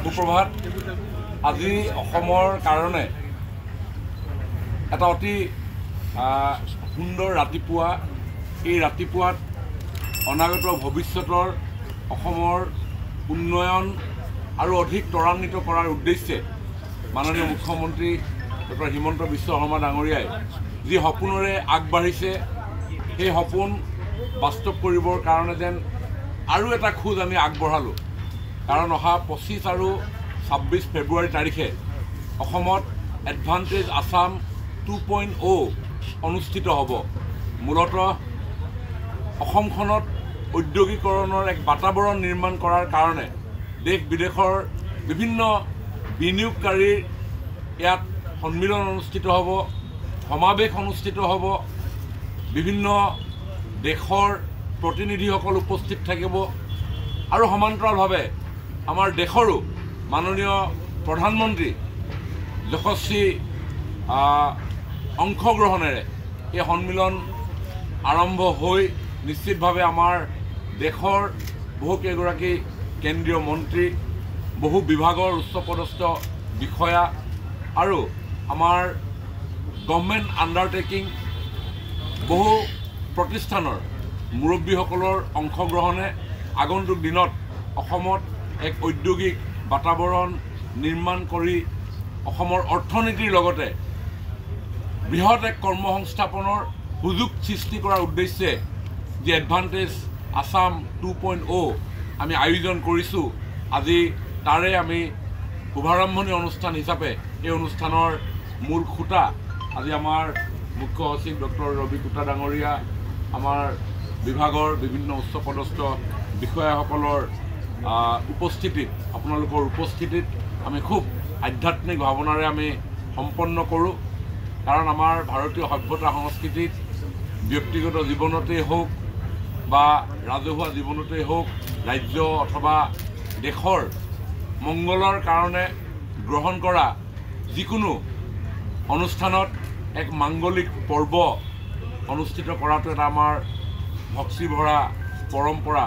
সুপ্ৰভাত আজি অসমৰ কাৰণে এটা অতি সুন্দৰ ৰাতিপুৱা এই ৰাতিপুৱাত অনাগত ভৱিষ্যতৰ অসমৰ উন্নয়ন আৰু অধিক ত্বৰান্বিত কৰাৰ উদ্দেশ্যে মাননীয় মুখ্যমন্ত্ৰী ডক্টৰ হিমন্ত বিশ্ব শৰ্মা ডাঙৰীয়াই যি সপোনেৰে আগবাঢ়িছে সেই সপোন বাস্তৱ কৰিবৰ কাৰণে যেন আৰু এটা খোজ আমি আগবঢ়ালোঁ কাৰণ অহা 25 আৰু 26 ফেব্ৰুৱাৰী তাৰিখে অসমত এডভান্টেজ আসাম 2.0 অনুষ্ঠিত হ'ব মূলতঃ অসমখনত ঔদ্যোগিকৰণৰ এক বাতাবৰণ নিৰ্মাণ কৰাৰ কাৰণে দেশ বিদেশৰ বিভিন্ন বিনিয়োগকাৰীৰ ইয়াত সন্মিলন অনুষ্ঠিত হ'ব সমাৱেশ অনুষ্ঠিত হ'ব বিভিন্ন দেশৰ প্ৰতিনিধিসকল উপস্থিত থাকিব আৰু সমান্তৰালভাৱে আমাৰ দেশৰো মাননীয় প্ৰধানমন্ত্ৰী যশস্বী অংশগ্ৰহণেৰে এই সন্মিলন আৰম্ভ হৈ নিশ্চিতভাৱে আমাৰ দেশৰ বহুকেইগৰাকী কেন্দ্ৰীয় মন্ত্ৰী বহু বিভাগৰ উচ্চপদস্থ বিষয়া আৰু আমাৰ গভৰ্ণমেণ্ট আণ্ডাৰটেকিং বহু প্ৰতিষ্ঠানৰ মুৰব্বীসকলৰ অংশগ্ৰহণে আগন্তুক দিনত অসমত এক ঔদ্যোগিক বাতাবৰণ নিৰ্মাণ কৰি অসমৰ অৰ্থনীতিৰ লগতে বৃহৎ এক কৰ্মসংস্থাপনৰ সুযোগ সৃষ্টি কৰাৰ উদ্দেশ্যে যি এডভান্টেজ আসাম 2.0 আমি আয়োজন কৰিছোঁ আজি তাৰে আমি শুভাৰম্ভণি অনুষ্ঠান হিচাপে এই অনুষ্ঠানৰ মূল খুঁটা আজি আমাৰ মুখ্য সচিব ডক্টৰ ৰবি কুটা ডাঙৰীয়া আমাৰ বিভাগৰ বিভিন্ন উচ্চপদস্থ বিষয়াসকলৰ উপস্থিতিত আপোনালোকৰ উপস্থিতিত আমি খুব আধ্যাত্মিক ভাৱনাৰে আমি সম্পন্ন কৰোঁ কাৰণ আমাৰ ভাৰতীয় সভ্যতা সংস্কৃতিত ব্যক্তিগত জীৱনতেই হওক বা ৰাজহুৱা জীৱনতেই হওক ৰাজ্য অথবা দেশৰ মংগলৰ কাৰণে গ্ৰহণ কৰা যিকোনো অনুষ্ঠানত এক মাংগলিক পৰ্ব অনুষ্ঠিত কৰাটো এটা আমাৰ ভক্তিভৰা পৰম্পৰা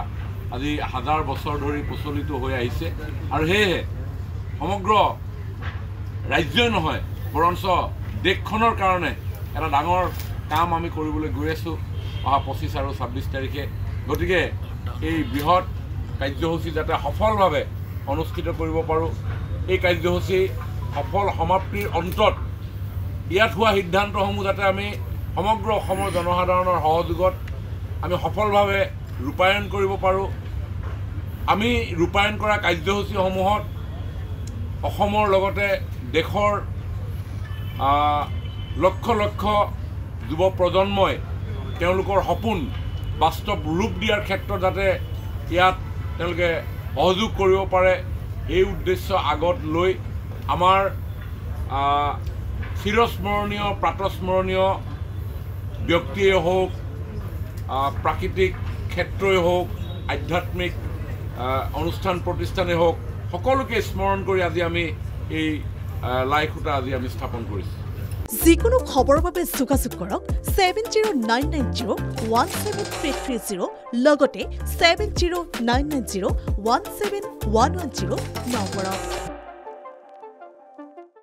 আজি হাজাৰ বছৰ ধৰি প্ৰচলিত হৈ আহিছে আৰু সেয়েহে সমগ্ৰ ৰাজ্যই নহয় বৰঞ্চ দেশখনৰ কাৰণে এটা ডাঙৰ কাম আমি কৰিবলৈ গৈ আছোঁ অহা 25 আৰু 26 তাৰিখে গতিকে এই বৃহৎ কাৰ্যসূচী যাতে সফলভাৱে অনুষ্ঠিত কৰিব পাৰোঁ এই কাৰ্যসূচী সফল সমাপ্তিৰ অন্তত ইয়াত হোৱা সিদ্ধান্তসমূহ যাতে আমি সমগ্ৰ অসমৰ জনসাধাৰণৰ সহযোগত আমি সফলভাৱে ৰূপায়ণ কৰিব পাৰোঁ আমি ৰূপায়ণ কৰা কাৰ্যসূচীসমূহত অসমৰ লগতে দেশৰ লক্ষ লক্ষ যুৱ প্ৰজন্মই তেওঁলোকৰ সপোন বাস্তৱ ৰূপ দিয়াৰ ক্ষেত্ৰত যাতে ইয়াত তেওঁলোকে সহযোগ কৰিব পাৰে এই উদ্দেশ্য আগত লৈ আমাৰ চিৰস্মৰণীয় প্ৰাতস্মৰণীয় ব্যক্তিয়ে হওক প্ৰাকৃতিক ক্ষেত্ৰই হওক আধ্যাত্মিক অনুষ্ঠান প্ৰতিষ্ঠানেই হওক সকলোকে স্মৰণ কৰি আজি আমি এই লাই খুঁটা আজি আমি স্থাপন কৰিছোঁ যিকোনো খবৰৰ বাবে যোগাযোগ কৰক 7099017330 লগতে 7099017110 নম্বৰত